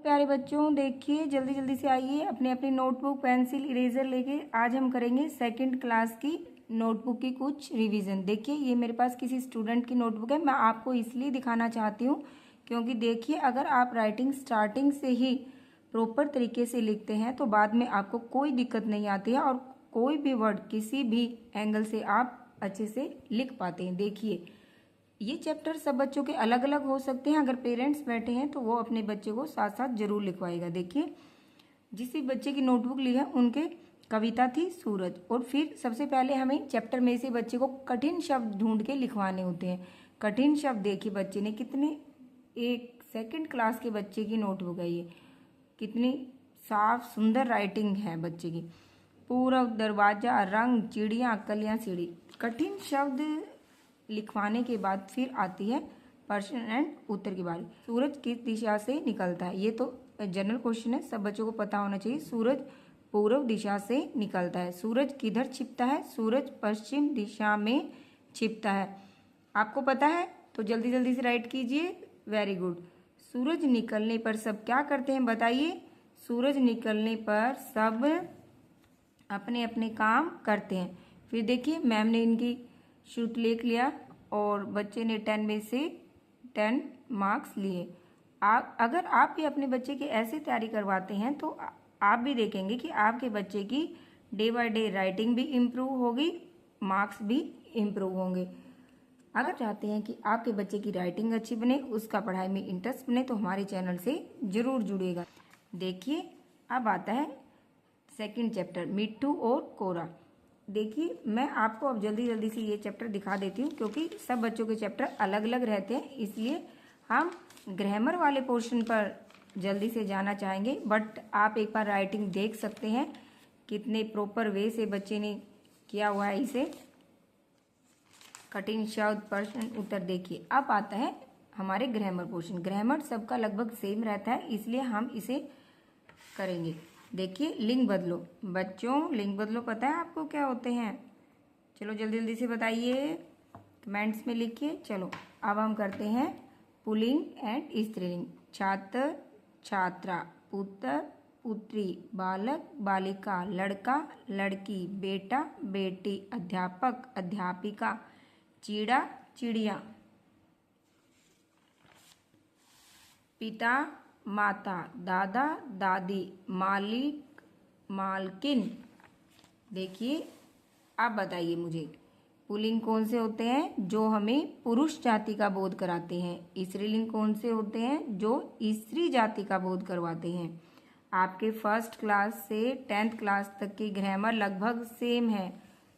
प्यारे बच्चों, देखिए जल्दी जल्दी से आइए अपने अपनी नोटबुक, पेंसिल, इरेजर लेके। आज हम करेंगे सेकंड क्लास की नोटबुक की कुछ रिवीजन। देखिए ये मेरे पास किसी स्टूडेंट की नोटबुक है। मैं आपको इसलिए दिखाना चाहती हूँ क्योंकि देखिए अगर आप राइटिंग स्टार्टिंग से ही प्रॉपर तरीके से लिखते हैं तो बाद में आपको कोई दिक्कत नहीं आती है और कोई भी वर्ड किसी भी एंगल से आप अच्छे से लिख पाते हैं। देखिए ये चैप्टर सब बच्चों के अलग अलग हो सकते हैं। अगर पेरेंट्स बैठे हैं तो वो अपने बच्चे को साथ साथ जरूर लिखवाएगा। देखिए जिस भी बच्चे की नोटबुक ली है उनके कविता थी सूरज, और फिर सबसे पहले हमें चैप्टर में से बच्चे को कठिन शब्द ढूंढ के लिखवाने होते हैं। कठिन शब्द देखिए बच्चे ने कितने, एक सेकंड क्लास के बच्चे की नोटबुक है ये, कितनी साफ सुंदर राइटिंग है बच्चे की। पूरब, दरवाजा, रंग, चिड़िया, कलियां, सीढ़ी। कठिन शब्द लिखवाने के बाद फिर आती है प्रश्न एंड उत्तर की बारी। सूरज किस दिशा से निकलता है, ये तो जनरल क्वेश्चन है, सब बच्चों को पता होना चाहिए। सूरज पूर्व दिशा से निकलता है। सूरज किधर छिपता है, सूरज पश्चिम दिशा में छिपता है। आपको पता है तो जल्दी जल्दी से राइट कीजिए। Very good. सूरज निकलने पर सब क्या करते हैं बताइए। सूरज निकलने पर सब अपने अपने काम करते हैं। फिर देखिए मैम ने इनकी श्रुतलेख लिया और बच्चे ने 10 में से 10 मार्क्स लिए। अगर आप भी अपने बच्चे की ऐसे तैयारी करवाते हैं तो आप भी देखेंगे कि आपके बच्चे की डे बाय डे राइटिंग भी इम्प्रूव होगी, मार्क्स भी इम्प्रूव होंगे। अगर चाहते हैं कि आपके बच्चे की राइटिंग अच्छी बने, उसका पढ़ाई में इंटरेस्ट बने, तो हमारे चैनल से जरूर जुड़िएगा। देखिए अब आता है सेकंड चैप्टर, मिट्टू और कोरा। देखिए मैं आपको अब जल्दी जल्दी से ये चैप्टर दिखा देती हूँ क्योंकि सब बच्चों के चैप्टर अलग अलग रहते हैं, इसलिए हम ग्रामर वाले पोर्शन पर जल्दी से जाना चाहेंगे। बट आप एक बार राइटिंग देख सकते हैं कितने प्रॉपर वे से बच्चे ने किया हुआ है इसे। कठिन शब्द, प्रश्न, उत्तर। देखिए अब आता है हमारे ग्रामर पोर्शन। ग्रामर सबका लगभग सेम रहता है इसलिए हम इसे करेंगे। देखिए लिंग बदलो। बच्चों लिंग बदलो पता है आपको क्या होते हैं? चलो जल्दी जल्दी से बताइए, कमेंट्स में लिखिए। चलो अब हम करते हैं पुल्लिंग एंड स्त्रीलिंग। छात्र, छात्रा, पुत्र, पुत्री, बालक, बालिका, लड़का, लड़की, बेटा, बेटी, अध्यापक, अध्यापिका, चीड़ा, चिड़िया, पिता, माता, दादा, दादी, मालिक, मालकिन। देखिए आप बताइए मुझे पुल्लिंग कौन से होते हैं जो हमें पुरुष जाति का बोध कराते हैं, स्त्रीलिंग कौन से होते हैं जो स्त्री जाति का बोध करवाते हैं। आपके फर्स्ट क्लास से 10th क्लास तक की ग्रामर लगभग सेम है,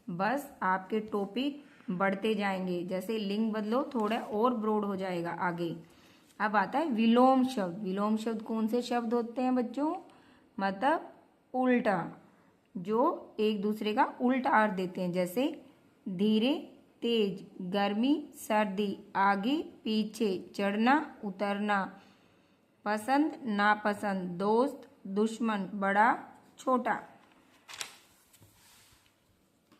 बस आपके टॉपिक बढ़ते जाएंगे। जैसे लिंग बदलो थोड़ा और ब्रॉड हो जाएगा आगे। अब आता है विलोम शब्द। विलोम शब्द कौन से शब्द होते हैं बच्चों? मतलब उल्टा, जो एक दूसरे का उल्टा अर्थ देते हैं। जैसे धीरे, तेज, गर्मी, सर्दी, आगे, पीछे, चढ़ना, उतरना, पसंद, नापसंद, दोस्त, दुश्मन, बड़ा, छोटा,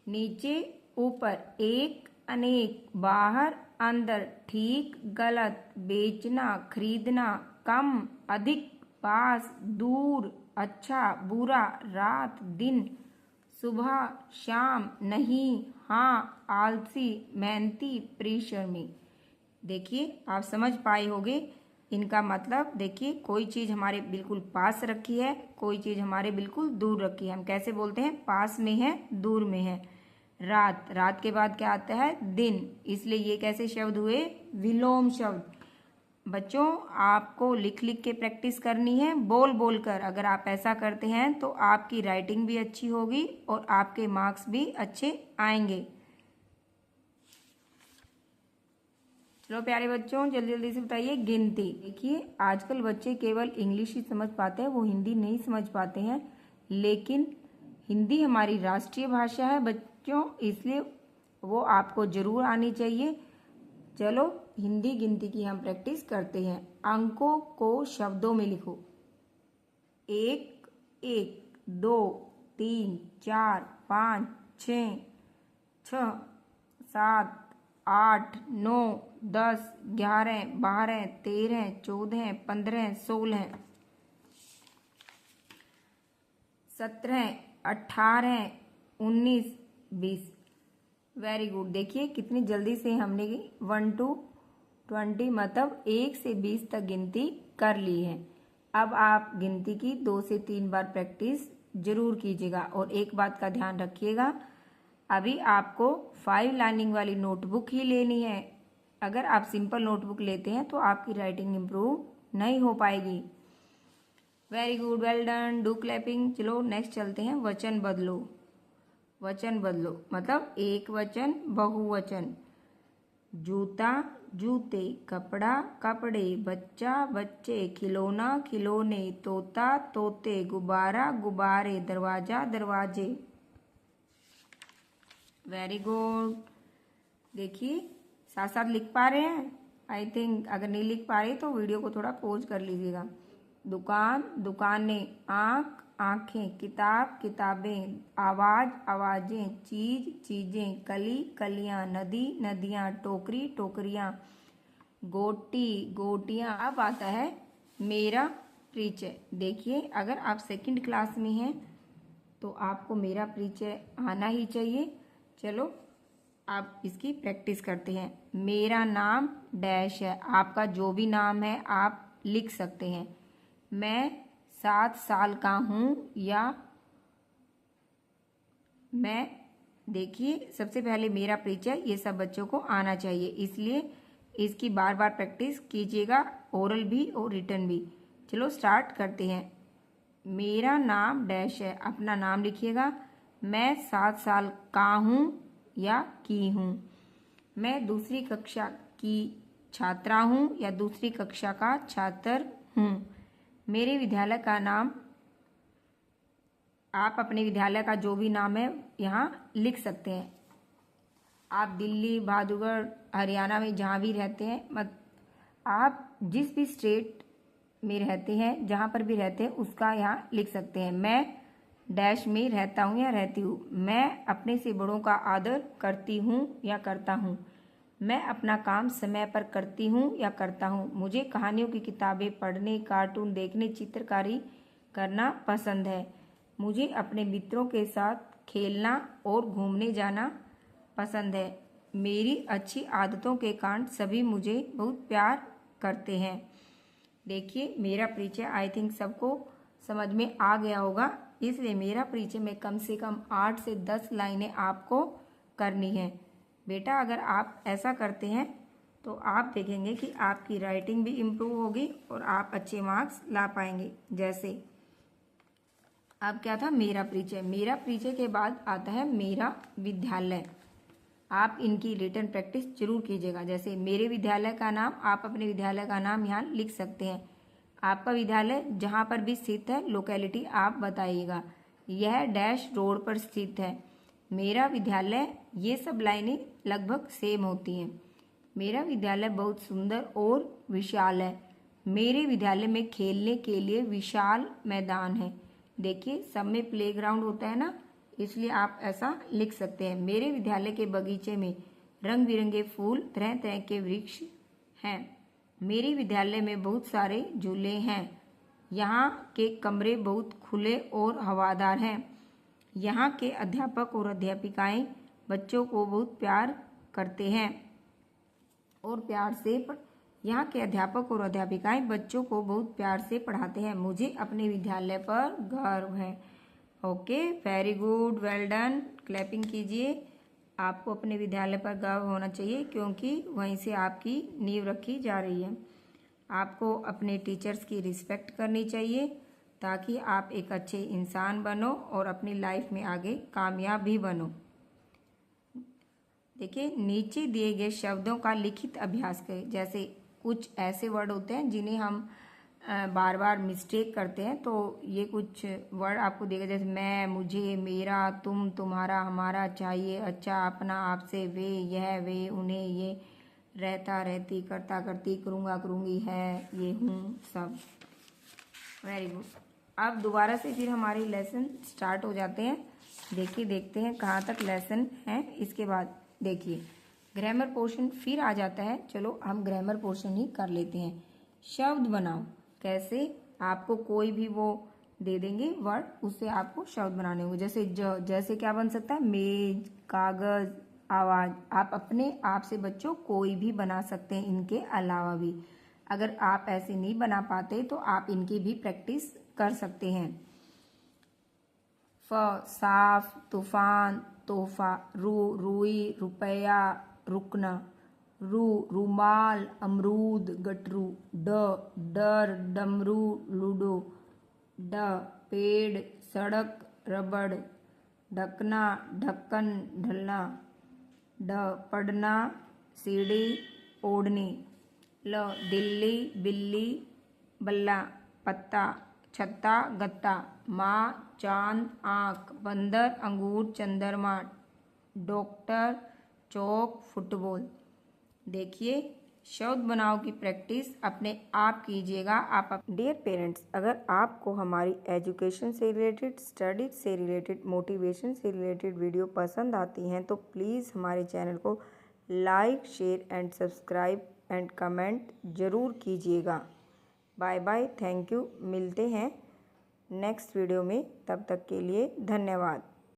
नीचे, ऊपर, एक, अनेक, बाहर, अंदर, ठीक, गलत, बेचना, खरीदना, कम, अधिक, पास, दूर, अच्छा, बुरा, रात, दिन, सुबह, शाम, नहीं, हाँ, आलसी, मेहनती, परिश्रमी। देखिए आप समझ पाए होंगे इनका मतलब। देखिए कोई चीज़ हमारे बिल्कुल पास रखी है, कोई चीज़ हमारे बिल्कुल दूर रखी है। हम कैसे बोलते हैं? पास में है, दूर में है। रात, रात के बाद क्या आता है? दिन, इसलिए ये कैसे शब्द हुए? विलोम शब्द। बच्चों आपको लिख लिख के प्रैक्टिस करनी है, बोल बोल कर। अगर आप ऐसा करते हैं तो आपकी राइटिंग भी अच्छी होगी और आपके मार्क्स भी अच्छे आएंगे। चलो प्यारे बच्चों जल्दी जल्दी से बताइए गिनती। देखिए आजकल बच्चे केवल इंग्लिश ही समझ पाते हैं, वो हिंदी नहीं समझ पाते हैं। लेकिन हिंदी हमारी राष्ट्रीय भाषा है बच्चों, इसलिए वो आपको जरूर आनी चाहिए। चलो हिंदी गिनती की हम प्रैक्टिस करते हैं। अंकों को शब्दों में लिखो। 1, 1, 2, 3, 4, 5, 6, 7, 8, 9, 10, 11, 12, 13, 14, 15, 16। 17, 18, 19, 20। Very good. देखिए कितनी जल्दी से हमने 1 to 20 मतलब 1 से 20 तक गिनती कर ली है। अब आप गिनती की 2 से 3 बार प्रैक्टिस जरूर कीजिएगा और एक बात का ध्यान रखिएगा, अभी आपको 5 लाइनिंग वाली नोटबुक ही लेनी है। अगर आप सिंपल नोटबुक लेते हैं तो आपकी राइटिंग इम्प्रूव नहीं हो पाएगी। Very good, well done, do clapping. चलो नेक्स्ट चलते हैं, वचन बदलो। वचन बदलो मतलब एक वचन, बहुवचन। जूता, जूते, कपड़ा, कपड़े, बच्चा, बच्चे, खिलौना, खिलौने, तोता, तोते, गुब्बारा, गुब्बारे, दरवाजा, दरवाजे। Very good. देखिए साथ साथ लिख पा रहे हैं? आई थिंक अगर नहीं लिख पा रहे तो वीडियो को थोड़ा पॉज कर लीजिएगा। दुकान, दुकानें, आँख, आँखें, किताब, किताबें, आवाज, आवाजें, चीज, चीजें, कली, कलियां, नदी, नदियां, टोकरी, टोकरियां, गोटी, गोटियां। अब आता है मेरा परिचय। देखिए अगर आप सेकंड क्लास में हैं तो आपको मेरा परिचय आना ही चाहिए। चलो आप इसकी प्रैक्टिस करते हैं। मेरा नाम डैश है, आपका जो भी नाम है आप लिख सकते हैं। मैं 7 साल का हूँ या मैं, देखिए सबसे पहले मेरा परिचय ये सब बच्चों को आना चाहिए, इसलिए इसकी बार बार प्रैक्टिस कीजिएगा, ओरल भी और रिटन भी। चलो स्टार्ट करते हैं। मेरा नाम डैश है, अपना नाम लिखिएगा। मैं 7 साल का हूँ या की हूँ। मैं दूसरी कक्षा की छात्रा हूँ या दूसरी कक्षा का छात्र हूँ। मेरे विद्यालय का नाम, आप अपने विद्यालय का जो भी नाम है यहाँ लिख सकते हैं। आप दिल्ली, बहादुरगढ़, हरियाणा में जहाँ भी रहते हैं, आप जिस भी स्टेट में रहते हैं, जहाँ पर भी रहते हैं उसका यहाँ लिख सकते हैं। मैं डैश में रहता हूँ या रहती हूँ। मैं अपने से बड़ों का आदर करती हूँ या करता हूँ। मैं अपना काम समय पर करती हूँ या करता हूँ। मुझे कहानियों की किताबें पढ़ने, कार्टून देखने, चित्रकारी करना पसंद है। मुझे अपने मित्रों के साथ खेलना और घूमने जाना पसंद है। मेरी अच्छी आदतों के कारण सभी मुझे बहुत प्यार करते हैं। देखिए मेरा परिचय आई थिंक सबको समझ में आ गया होगा, इसलिए मेरा परिचय में कम से कम 8 से 10 लाइनें आपको करनी है। बेटा अगर आप ऐसा करते हैं तो आप देखेंगे कि आपकी राइटिंग भी इम्प्रूव होगी और आप अच्छे मार्क्स ला पाएंगे। जैसे अब क्या था, मेरा परिचय। मेरा परिचय के बाद आता है मेरा विद्यालय। आप इनकी रिटन प्रैक्टिस जरूर कीजिएगा। जैसे मेरे विद्यालय का नाम, आप अपने विद्यालय का नाम यहाँ लिख सकते हैं। आपका विद्यालय जहाँ पर भी स्थित है, लोकेलिटी आप बताइएगा। यह डैश रोड पर स्थित है। मेरा विद्यालय, ये सब लाइनें लगभग सेम होती हैं। मेरा विद्यालय बहुत सुंदर और विशाल है। मेरे विद्यालय में खेलने के लिए विशाल मैदान है। देखिए सब में प्लेग्राउंड होता है ना, इसलिए आप ऐसा लिख सकते हैं। मेरे विद्यालय के बगीचे में रंग बिरंगे फूल, तरह तरह के वृक्ष हैं। मेरे विद्यालय में बहुत सारे झूले हैं। यहाँ के कमरे बहुत खुले और हवादार हैं। यहाँ के अध्यापक और अध्यापिकाएं बच्चों को बहुत प्यार करते हैं और यहाँ के अध्यापक और अध्यापिकाएं बच्चों को बहुत प्यार से पढ़ाते हैं। मुझे अपने विद्यालय पर गर्व है। Okay, very good, well done. Clapping कीजिए। आपको अपने विद्यालय पर गर्व होना चाहिए क्योंकि वहीं से आपकी नींव रखी जा रही है। आपको अपने टीचर्स की रिस्पेक्ट करनी चाहिए ताकि आप एक अच्छे इंसान बनो और अपनी लाइफ में आगे कामयाब भी बनो। देखिए नीचे दिए गए शब्दों का लिखित अभ्यास करें। जैसे कुछ ऐसे वर्ड होते हैं जिन्हें हम बार बार मिस्टेक करते हैं, तो ये कुछ वर्ड आपको देगा जैसे मैं, मुझे, मेरा, तुम, तुम्हारा, हमारा, चाहिए, अच्छा, अपना, आपसे, वे, यह, वे, उन्हें, ये, रहता, रहती, करता, करती, करूँगा, करूँगी, है, ये, हूँ, सब। Very good. अब दोबारा से फिर हमारे लेसन स्टार्ट हो जाते हैं। देखिए देखते हैं कहाँ तक लेसन है। इसके बाद देखिए ग्रामर पोर्शन फिर आ जाता है। चलो हम ग्रामर पोर्शन ही कर लेते हैं। शब्द बनाओ। कैसे? आपको कोई भी वो दे देंगे वर्ड, उससे आपको शब्द बनाने होंगे। जैसे जैसे क्या बन सकता है, मेज, कागज, आवाज। आप अपने आप से बच्चों कोई भी बना सकते हैं इनके अलावा भी। अगर आप ऐसे नहीं बना पाते तो आप इनकी भी प्रैक्टिस कर सकते हैं। साफ, तूफान, तोहफा। रुई, रुपया, रुकना। रुमाल, अमरूद, गटरू। डर, डमरू, लूडो। पेड़, सड़क, रबड़। ढकना, ढक्कन, ढलना। पढ़ना, सीढ़ी, ओढ़नी। दिल्ली, बिल्ली, बल्ला। पत्ता, छत्ता, गत्ता। माँ, चांद, आँख। बंदर, अंगूर, चंद्रमा। डॉक्टर, चौक, फुटबॉल। देखिए, शब्द बनाओ की प्रैक्टिस अपने आप कीजिएगा। आप डियर पेरेंट्स, अगर आपको हमारी एजुकेशन से रिलेटेड, स्टडीज से रिलेटेड, मोटिवेशन से रिलेटेड वीडियो पसंद आती हैं तो प्लीज़ हमारे चैनल को like, share and subscribe and comment ज़रूर कीजिएगा। Bye bye, thank you. मिलते हैं नेक्स्ट वीडियो में, तब तक के लिए धन्यवाद।